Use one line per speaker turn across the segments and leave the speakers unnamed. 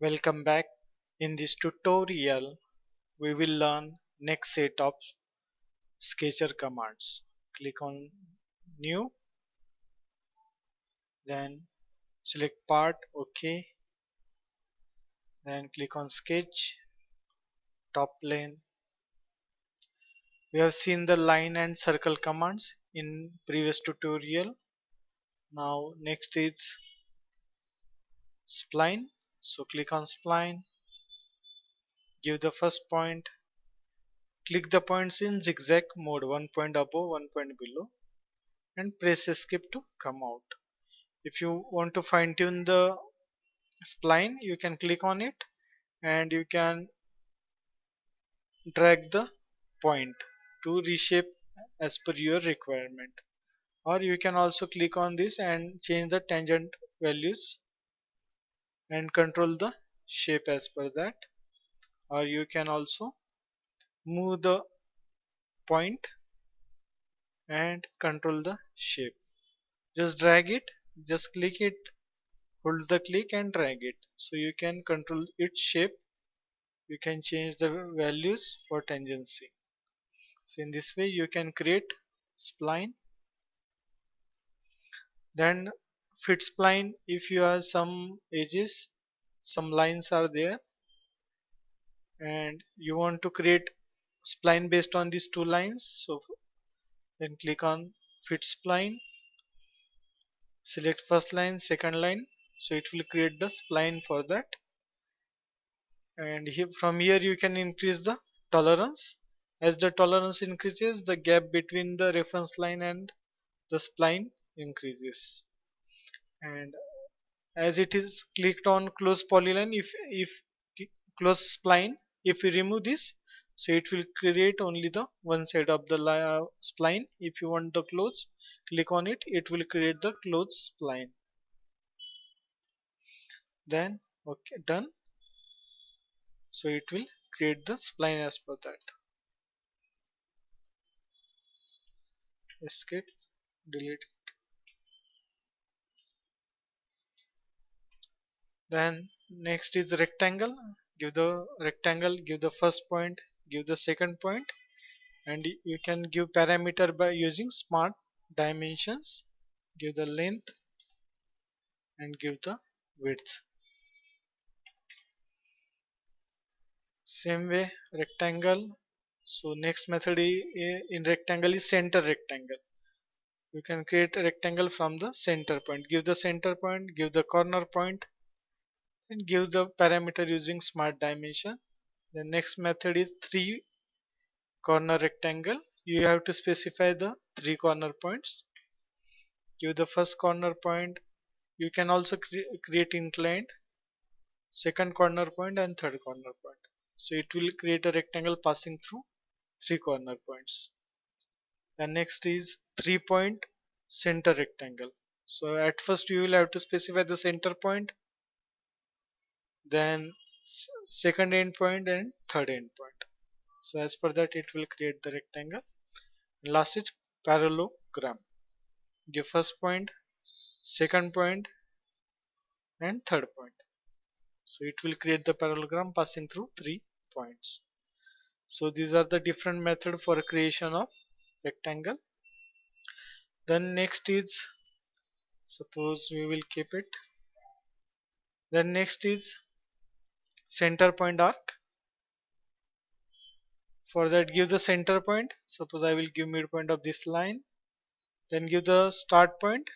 Welcome back. In this tutorial, we will learn next set of sketcher commands. Click on New, then select Part, OK, then click on Sketch, Top Plane. We have seen the line and circle commands in previous tutorial. Now next is Spline. So click on Spline, give the first point, click the points in zigzag mode, one point above, one point below, and press escape to come out. If you want to fine tune the spline, you can click on it and you can drag the point to reshape as per your requirement, or you can also click on this and change the tangent values and control the shape as per that, or you can also move the point and control the shape. Just drag it, just click it, hold the click and drag it, so you can control its shape. You can change the values for tangency. So in this way you can create spline. Then fit spline, if you have some edges, some lines are there and you want to create spline based on these two lines, so then click on fit spline, select first line, second line, so it will create the spline for that. And from here you can increase the tolerance. As the tolerance increases, the gap between the reference line and the spline increases. And as it is clicked on close polyline, if close spline, if we remove this, so it will create only the one side of the spline. If you want the close, click on it, it will create the close spline. Then okay, done. So it will create the spline as per that. Escape, delete. Then next is rectangle. Give the rectangle, give the first point, give the second point, and you can give parameter by using smart dimensions. Give the length and give the width. Same way rectangle. So next method in rectangle is center rectangle. You can create a rectangle from the center point. Give the center point, give the corner point, and give the parameter using smart dimension. The next method is three corner rectangle. You have to specify the three corner points. Give the first corner point. You can also create inclined, second corner point and third corner point. So it will create a rectangle passing through three corner points. And next is 3-point center rectangle. So at first you will have to specify the center point, then second end point and third end point. So as per that it will create the rectangle. Last is parallelogram. Give first point, second point and third point. So it will create the parallelogram passing through 3 points. So these are the different method for creation of rectangle. Then next is, suppose we will keep it. Then next is center point arc. For that give the center point. Suppose I will give midpoint of this line. Then give the start point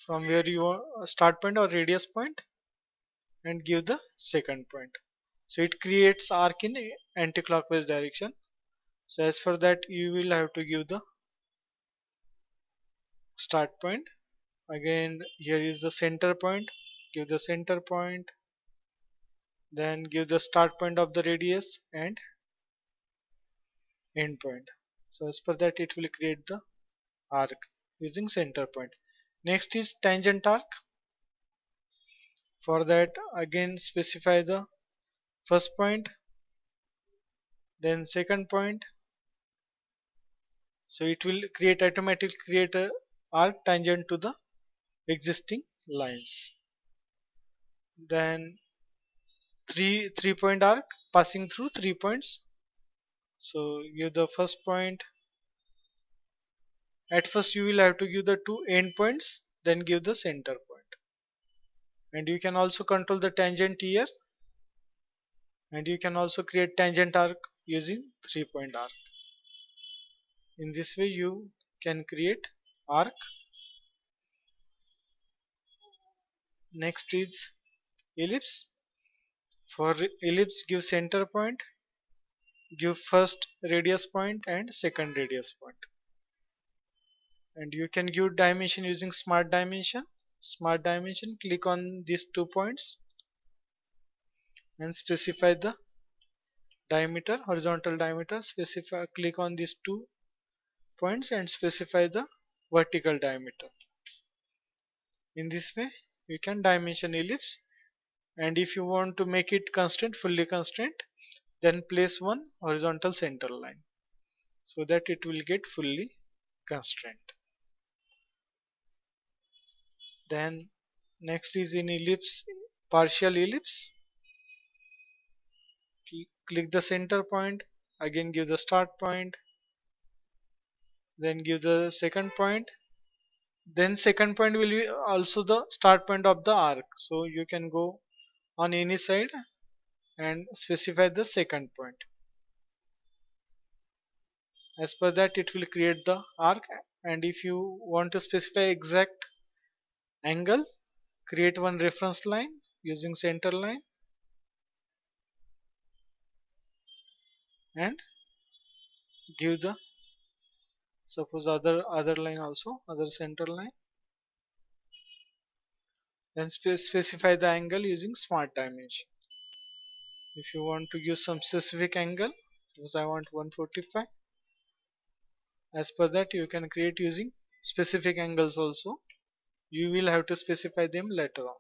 from where you want, start point or radius point, and give the second point. So it creates arc in anti-clockwise direction. So as for that you will have to give the start point. Again here is the center point, give the center point, then give the start point of the radius and end point. So as per that it will create the arc using center point. Next is tangent arc. For that again specify the first point, then second point. So it will automatically create a arc tangent to the existing lines. Then three point arc passing through 3 points. So give the first point. At first you will have to give the two end points, then give the center point. And you can also control the tangent here, and you can also create tangent arc using 3 point arc. In this way you can create arc. Next is ellipse. For ellipse, give center point, give first radius point and second radius point. And you can give dimension using smart dimension. Smart dimension, click on these 2 points and specify the diameter, horizontal diameter. Click on these 2 points and specify the vertical diameter. In this way you can dimension ellipse. And if you want to make it constant, fully constant, then place one horizontal center line so that it will get fully constraint. Then next is in ellipse, partial ellipse. Click the center point, again give the start point, then give the second point, then second point will be also the start point of the arc, so you can go on any side and specify the second point. As per that it will create the arc. And if you want to specify exact angle, create one reference line using center line and give the suppose other line also, other center line, then specify the angle using smart dimension. If you want to use some specific angle, suppose I want 145, as per that you can create using specific angles also. You will have to specify them later on.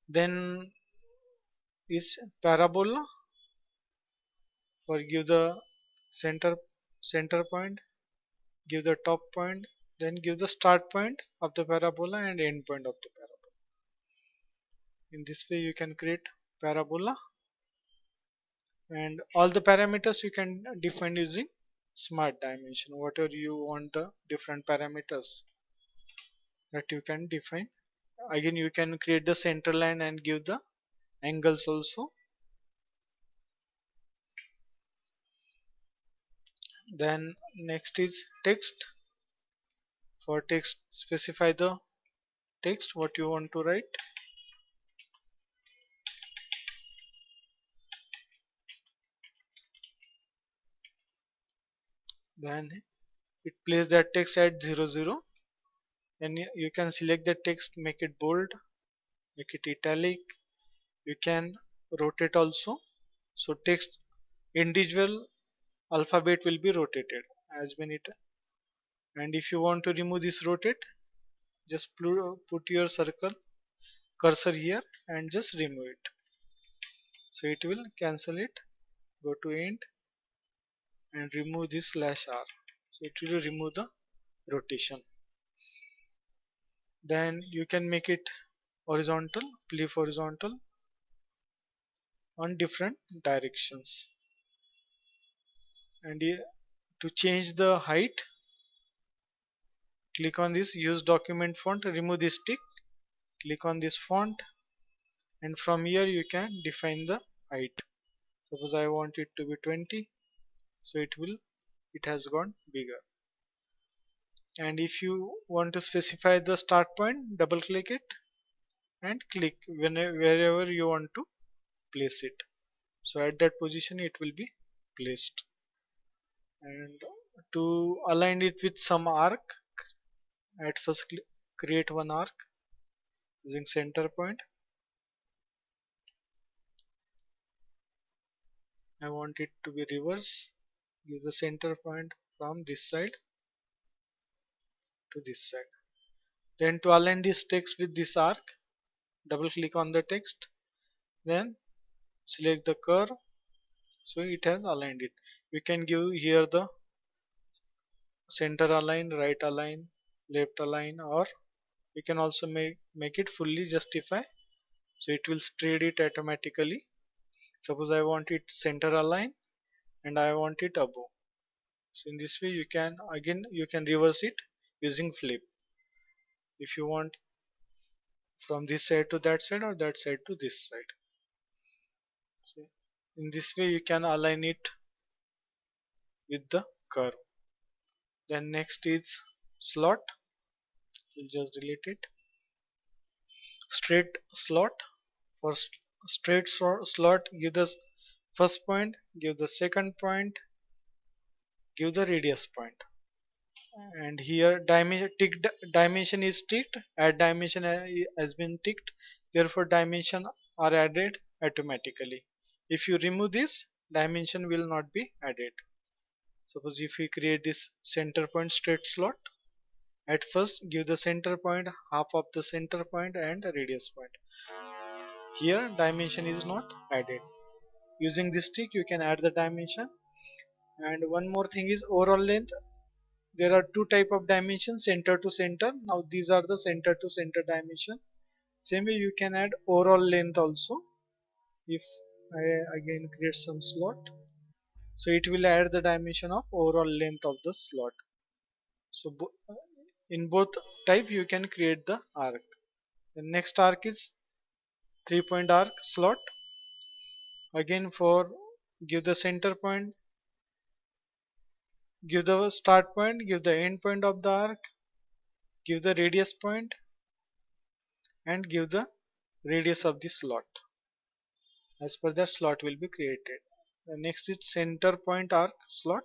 Then is parabola. For give the center point, give the top point, then give the start point of the parabola and end point of the parabola. In this way you can create parabola. And all the parameters you can define using smart dimension. Whatever you want, the different parameters that you can define. Again you can create the center line and give the angles also. Then next is text. For text, specify the text what you want to write. Then it places that text at 0 0. Then you can select the text, make it bold, make it italic. You can rotate also. So text individual alphabet will be rotated as when it. And if you want to remove this rotate, just put your circle cursor here and just remove it. So it will cancel it. Go to end and remove this slash r. So it will remove the rotation. Then you can make it horizontal, flip horizontal on different directions. And to change the height, click on this use document font, remove this tick, click on this font, and from here you can define the height. Suppose I want it to be 20, so it has gone bigger. And if you want to specify the start point, double click it and click wherever you want to place it. So at that position it will be placed. And to align it with some arc, at first create one arc using center point. I want it to be reverse. Give the center point from this side to this side. Then to align this text with this arc, double click on the text, then select the curve, so it has aligned it. You can give here the center align, right align, left align, or you can also make it fully justify. so it will spread it automatically. Suppose I want it center align and I want it above. So in this way you can reverse it using flip. If you want from this side to that side or that side to this side. So in this way you can align it with the curve. Then next is slot. We'll just delete it. Straight slot. For straight slot, give the first point, give the second point, give the radius point. And here dimension is ticked, add dimension has been ticked, therefore dimension are added automatically. If you remove this, dimension will not be added. Suppose if we create this center point straight slot, at first give the center point, half of the center point and a radius point. Here dimension is not added. Using this tick you can add the dimension. And one more thing is overall length. There are two type of dimensions, center to center. Now these are the center to center dimension. Same way you can add overall length also. If I again create some slot, so it will add the dimension of overall length of the slot. So in both type you can create the arc. The next arc is 3-point arc slot. Again for give the center point, give the start point, give the end point of the arc, give the radius point and give the radius of the slot. As per that slot will be created. The next is center point arc slot.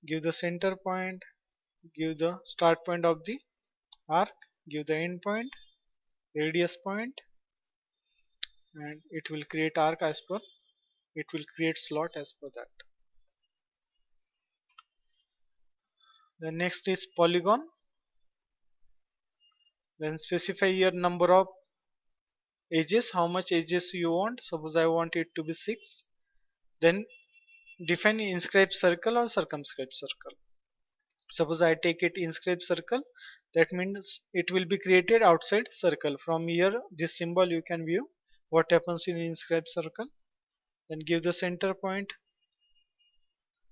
Give the center point, give the start point of the arc, give the end point, radius point, and it will create arc as per, it will create slot as per that. The next is polygon. Then specify your number of edges, how much edges you want. Suppose I want it to be 6. Then define inscribed circle or circumscribed circle. Suppose I take it inscribed circle, that means it will be created outside circle. From here this symbol you can view what happens in inscribed circle. Then give the center point,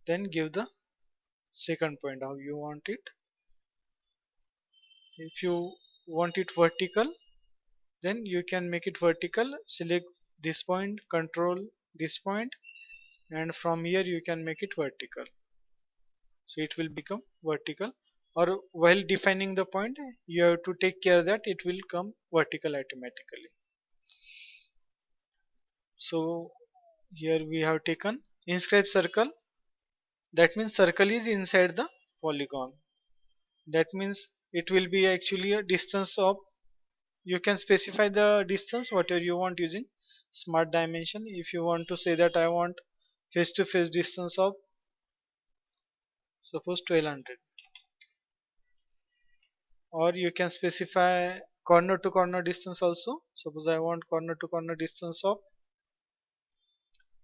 then give the second point how you want it. If you want it vertical, then you can make it vertical. Select this point, control this point, and from here you can make it vertical. So it will become vertical, or while defining the point you have to take care that it will come vertical automatically. So here we have taken inscribed circle, that means circle is inside the polygon. That means it will be actually a distance of, you can specify the distance whatever you want using smart dimension. If you want to say that I want face to face distance of suppose 1200, or you can specify corner to corner distance also. Suppose I want corner to corner distance of,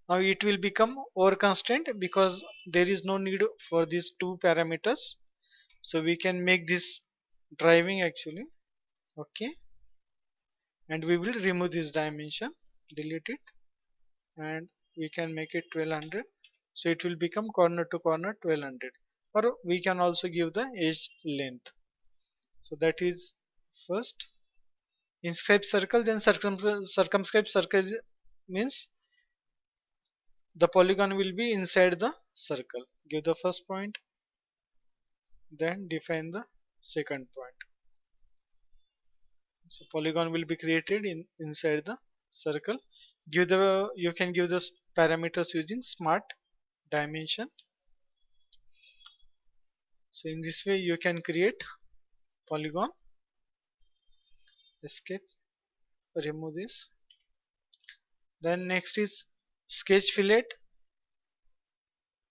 now it will become over constraint because there is no need for these two parameters. So we can make this driving actually. Okay, and we will remove this dimension, delete it, and we can make it 1200. So it will become corner to corner 1200, or we can also give the edge length. So that is first inscribed circle. Then circumscribed circle means the polygon will be inside the circle. Give the first point, then define the second point. So polygon will be created inside the circle. You can give the parameters using smart dimension. So in this way you can create polygon. Escape, remove this. Then next is sketch fillet.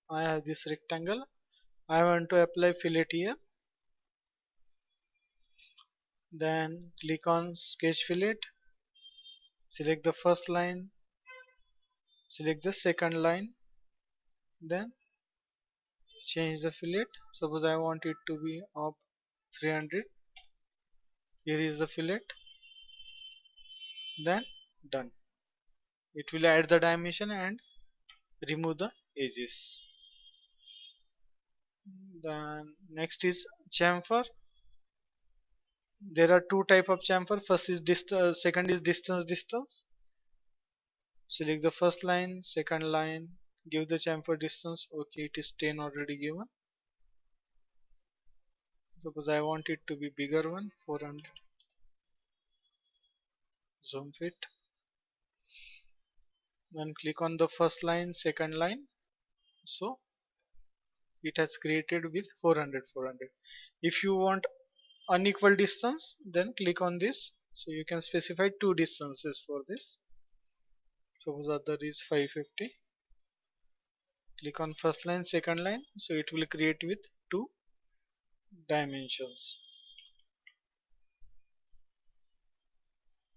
I have this rectangle, I want to apply fillet here. Then click on sketch fillet, select the first line, select the second line, then change the fillet. Suppose I want it to be of 300. Here is the fillet. then done. It will add the dimension and remove the edges. Then next is chamfer. There are two type of chamfer. First is second is distance. Select the first line, second line, give the chamfer distance. Okay, it is 10 already given. Suppose I want it to be bigger one, 400. Zoom fit. Then click on the first line, second line. So it has created with 400, 400. If you want unequal distance, then click on this. So you can specify two distances for this. Suppose other is 550. Click on first line, second line. So it will create with two dimensions.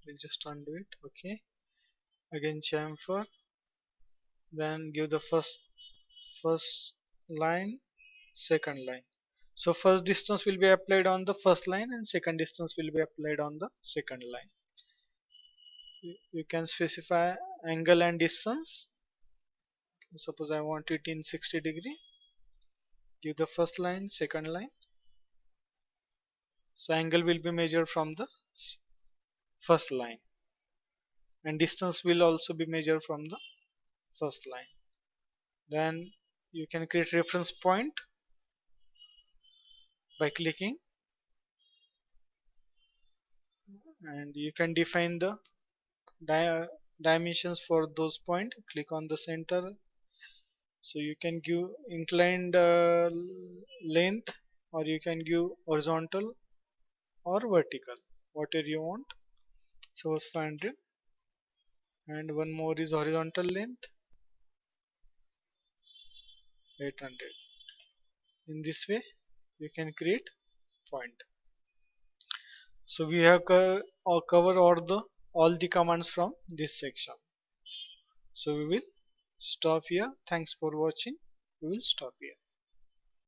We'll just undo it. Okay. Again chamfer. Then give the first line, second line. So first distance will be applied on the first line and second distance will be applied on the second line. You can specify angle and distance. Suppose I want it in 60 degree. Give the first line, second line. So angle will be measured from the first line and distance will also be measured from the first line. Then you can create reference point by clicking, and you can define the dimensions for those points. Click on the center. So you can give inclined length, or you can give horizontal or vertical, whatever you want. So 500, and one more is horizontal length, 800. In this way you can create point. So we have covered all the commands from this section. So we will stop here. Thanks for watching. We will stop here.